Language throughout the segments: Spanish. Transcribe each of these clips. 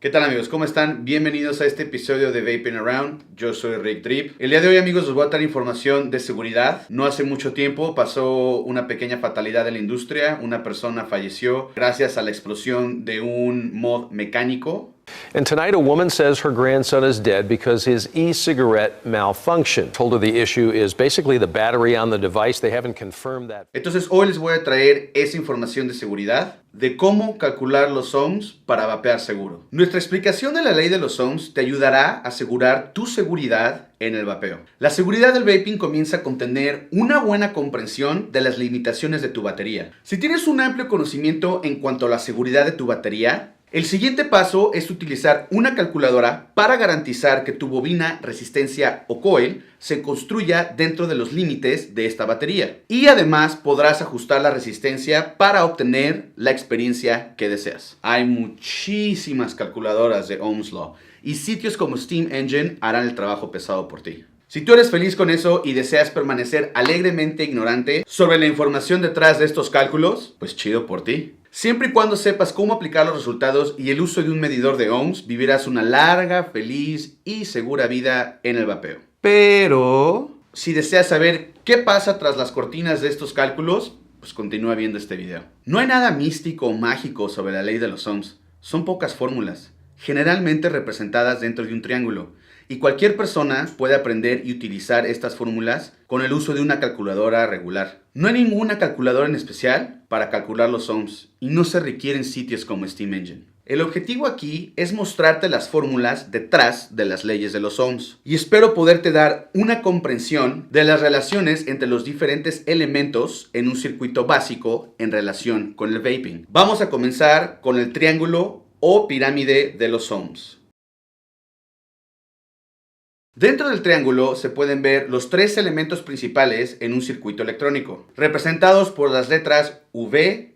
¿Qué tal amigos? ¿Cómo están? Bienvenidos a este episodio de Vaping Around. Yo soy Rick Drip. El día de hoy amigos les voy a dar información de seguridad. No hace mucho tiempo pasó una pequeña fatalidad en la industria. Una persona falleció gracias a la explosión de un mod mecánico. And tonight, a woman says her grandson is dead because his e-cigarette malfunctioned. Told her the issue is basically the battery on the device. They haven't confirmed that. Entonces, hoy les voy a traer esa información de seguridad, de cómo calcular los ohms para vapear seguro. Nuestra explicación de la ley de los ohms te ayudará a asegurar tu seguridad en el vapeo. La seguridad del vaping comienza con tener una buena comprensión de las limitaciones de tu batería. Si tienes un amplio conocimiento en cuanto a la seguridad de tu batería, el siguiente paso es utilizar una calculadora para garantizar que tu bobina, resistencia o coil se construya dentro de los límites de esta batería. Y además podrás ajustar la resistencia para obtener la experiencia que deseas. Hay muchísimas calculadoras de Ohm's Law y sitios como Steam Engine harán el trabajo pesado por ti. Si tú eres feliz con eso y deseas permanecer alegremente ignorante sobre la información detrás de estos cálculos, pues chido por ti. Siempre y cuando sepas cómo aplicar los resultados y el uso de un medidor de ohms, vivirás una larga, feliz y segura vida en el vapeo. Pero, si deseas saber qué pasa tras las cortinas de estos cálculos, pues continúa viendo este video. No hay nada místico o mágico sobre la ley de los ohms. Son pocas fórmulas, generalmente representadas dentro de un triángulo. Y cualquier persona puede aprender y utilizar estas fórmulas con el uso de una calculadora regular. No hay ninguna calculadora en especial para calcular los ohms y no se requieren sitios como Steam Engine. El objetivo aquí es mostrarte las fórmulas detrás de las leyes de los ohms y espero poderte dar una comprensión de las relaciones entre los diferentes elementos en un circuito básico en relación con el vaping. Vamos a comenzar con el triángulo o pirámide de los ohms. Dentro del triángulo se pueden ver los tres elementos principales en un circuito electrónico, representados por las letras V,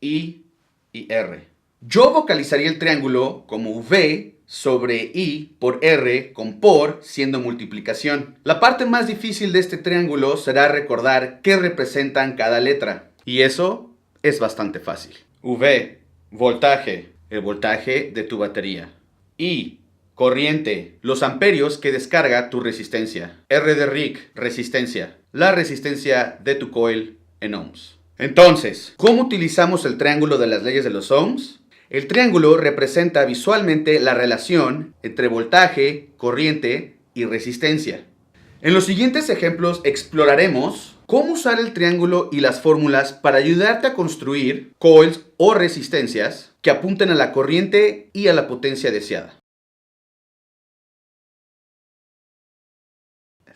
I y R. Yo vocalizaría el triángulo como V sobre I por R con por siendo multiplicación. La parte más difícil de este triángulo será recordar qué representan cada letra. Y eso es bastante fácil. V, voltaje, el voltaje de tu batería. I, corriente, los amperios que descarga tu resistencia. R de Rick, resistencia, la resistencia de tu coil en ohms. Entonces, ¿cómo utilizamos el triángulo de las leyes de los ohms? El triángulo representa visualmente la relación entre voltaje, corriente y resistencia. En los siguientes ejemplos exploraremos cómo usar el triángulo y las fórmulas para ayudarte a construir coils o resistencias que apunten a la corriente y a la potencia deseada.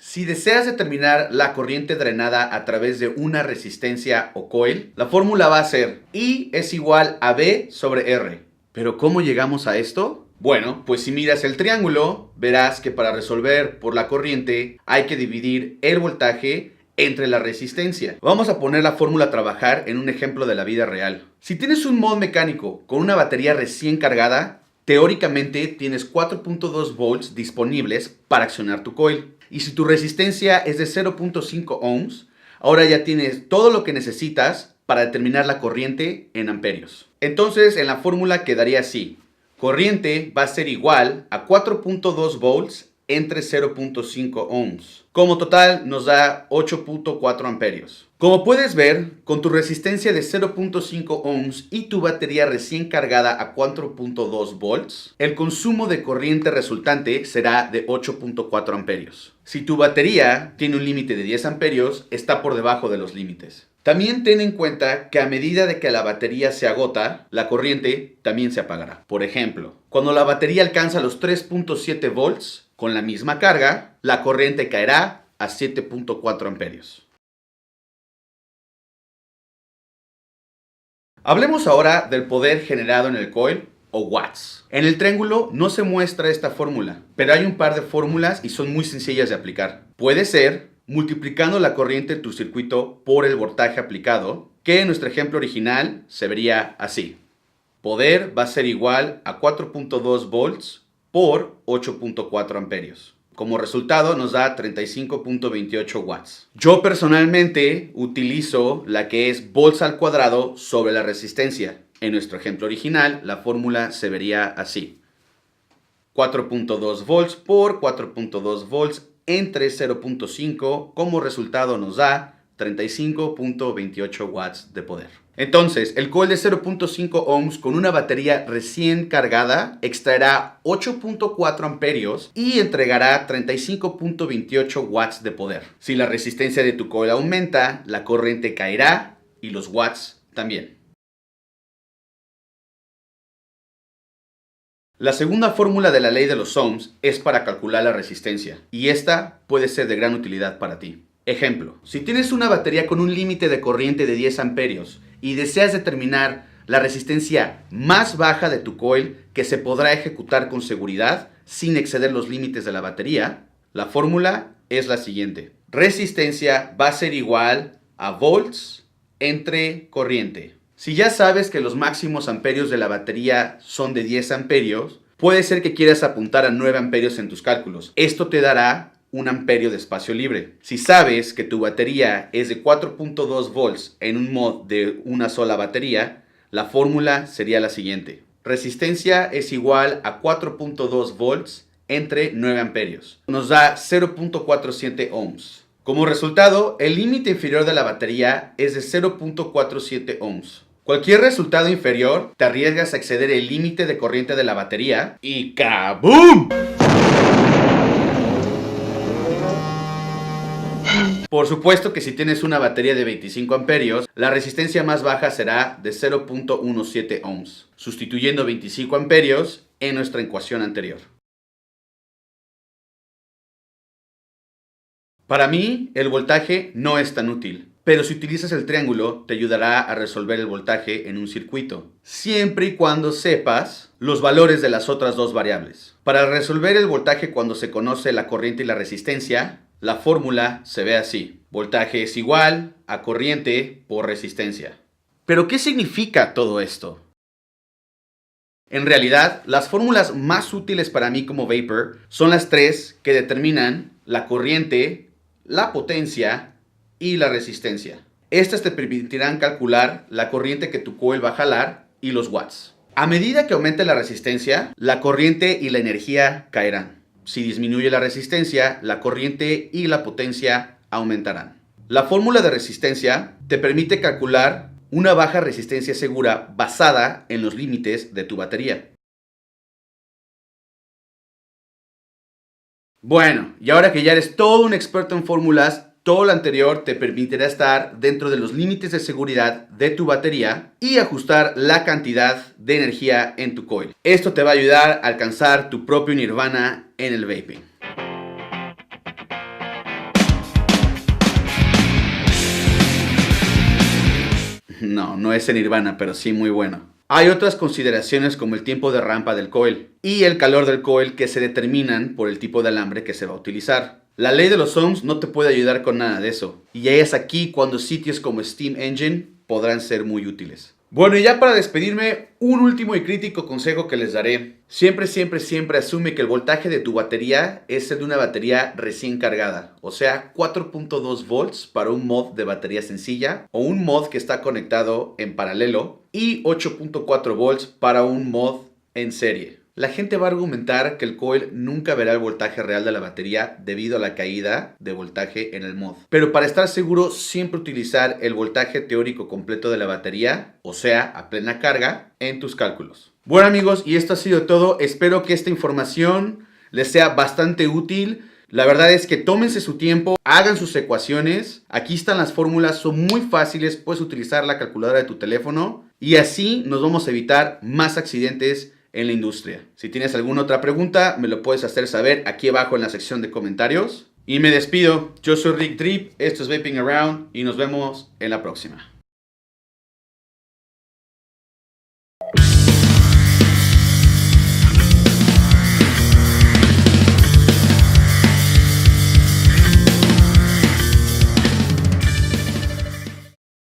Si deseas determinar la corriente drenada a través de una resistencia o coil, la fórmula va a ser I es igual a V sobre R. ¿Pero cómo llegamos a esto? Bueno, pues si miras el triángulo, verás que para resolver por la corriente hay que dividir el voltaje entre la resistencia. Vamos a poner la fórmula a trabajar en un ejemplo de la vida real. Si tienes un mod mecánico con una batería recién cargada, teóricamente tienes 4.2 volts disponibles para accionar tu coil. Y si tu resistencia es de 0.5 ohms, ahora ya tienes todo lo que necesitas para determinar la corriente en amperios. Entonces, en la fórmula quedaría así. Corriente va a ser igual a 4.2 volts entre 0.5 ohms. Como total nos da 8.4 amperios. Como puedes ver, con tu resistencia de 0.5 ohms y tu batería recién cargada a 4.2 volts, el consumo de corriente resultante será de 8.4 amperios. Si tu batería tiene un límite de 10 amperios, está por debajo de los límites. También ten en cuenta que a medida de que la batería se agota, la corriente también se apagará. Por ejemplo, cuando la batería alcanza los 3.7 volts, con la misma carga, la corriente caerá a 7.4 amperios. Hablemos ahora del poder generado en el coil o watts. En el triángulo no se muestra esta fórmula, pero hay un par de fórmulas y son muy sencillas de aplicar. Puede ser multiplicando la corriente en tu circuito por el voltaje aplicado, que en nuestro ejemplo original se vería así. Poder va a ser igual a 4.2 volts por 8.4 amperios. Como resultado nos da 35.28 watts. Yo personalmente utilizo la que es volts al cuadrado sobre la resistencia. En nuestro ejemplo original, la fórmula se vería así. 4.2 volts por 4.2 volts entre 0.5, como resultado nos da 35.28 watts de poder. Entonces, el coil de 0.5 ohms con una batería recién cargada extraerá 8.4 amperios y entregará 35.28 watts de poder. Si la resistencia de tu coil aumenta, la corriente caerá y los watts también. La segunda fórmula de la ley de los ohms es para calcular la resistencia, y esta puede ser de gran utilidad para ti. Ejemplo, si tienes una batería con un límite de corriente de 10 amperios y deseas determinar la resistencia más baja de tu coil que se podrá ejecutar con seguridad sin exceder los límites de la batería, la fórmula es la siguiente. Resistencia va a ser igual a volts entre corriente. Si ya sabes que los máximos amperios de la batería son de 10 amperios, puede ser que quieras apuntar a 9 amperios en tus cálculos. Esto te dará 1 amperio de espacio libre. Si sabes que tu batería es de 4.2 volts en un mod de una sola batería, la fórmula sería la siguiente. Resistencia es igual a 4.2 volts entre 9 amperios. Nos da 0.47 ohms. Como resultado, el límite inferior de la batería es de 0.47 ohms. Cualquier resultado inferior, te arriesgas a exceder el límite de corriente de la batería y ¡kaboom! Por supuesto que si tienes una batería de 25 amperios, la resistencia más baja será de 0.17 ohms, sustituyendo 25 amperios en nuestra ecuación anterior. Para mí, el voltaje no es tan útil, pero si utilizas el triángulo, te ayudará a resolver el voltaje en un circuito, siempre y cuando sepas los valores de las otras dos variables. Para resolver el voltaje cuando se conoce la corriente y la resistencia, la fórmula se ve así. Voltaje es igual a corriente por resistencia. ¿Pero qué significa todo esto? En realidad, las fórmulas más útiles para mí como vapor son las tres que determinan la corriente, la potencia y la resistencia. Estas te permitirán calcular la corriente que tu coil va a jalar y los watts. A medida que aumente la resistencia, la corriente y la energía caerán. Si disminuye la resistencia, la corriente y la potencia aumentarán. La fórmula de resistencia te permite calcular una baja resistencia segura basada en los límites de tu batería. Bueno, y ahora que ya eres todo un experto en fórmulas, todo lo anterior te permitirá estar dentro de los límites de seguridad de tu batería y ajustar la cantidad de energía en tu coil. Esto te va a ayudar a alcanzar tu propio nirvana en el vaping. No es el nirvana, pero sí muy bueno. Hay otras consideraciones como el tiempo de rampa del coil y el calor del coil que se determinan por el tipo de alambre que se va a utilizar. La ley de los ohms no te puede ayudar con nada de eso. Y ya es aquí cuando sitios como Steam Engine podrán ser muy útiles. Bueno, y ya para despedirme, un último y crítico consejo que les daré. Siempre asume que el voltaje de tu batería es el de una batería recién cargada. O sea, 4.2 volts para un mod de batería sencilla o un mod que está conectado en paralelo y 8.4 volts para un mod en serie. La gente va a argumentar que el coil nunca verá el voltaje real de la batería debido a la caída de voltaje en el mod. Pero para estar seguro, siempre utilizar el voltaje teórico completo de la batería, o sea, a plena carga, en tus cálculos. Bueno amigos, y esto ha sido todo. Espero que esta información les sea bastante útil. La verdad es que tómense su tiempo, hagan sus ecuaciones. Aquí están las fórmulas, son muy fáciles. Puedes utilizar la calculadora de tu teléfono y así nos vamos a evitar más accidentes en la industria. Si tienes alguna otra pregunta, me lo puedes hacer saber aquí abajo en la sección de comentarios. Y me despido. Yo soy Rick Drip, esto es Vaping Around y nos vemos en la próxima.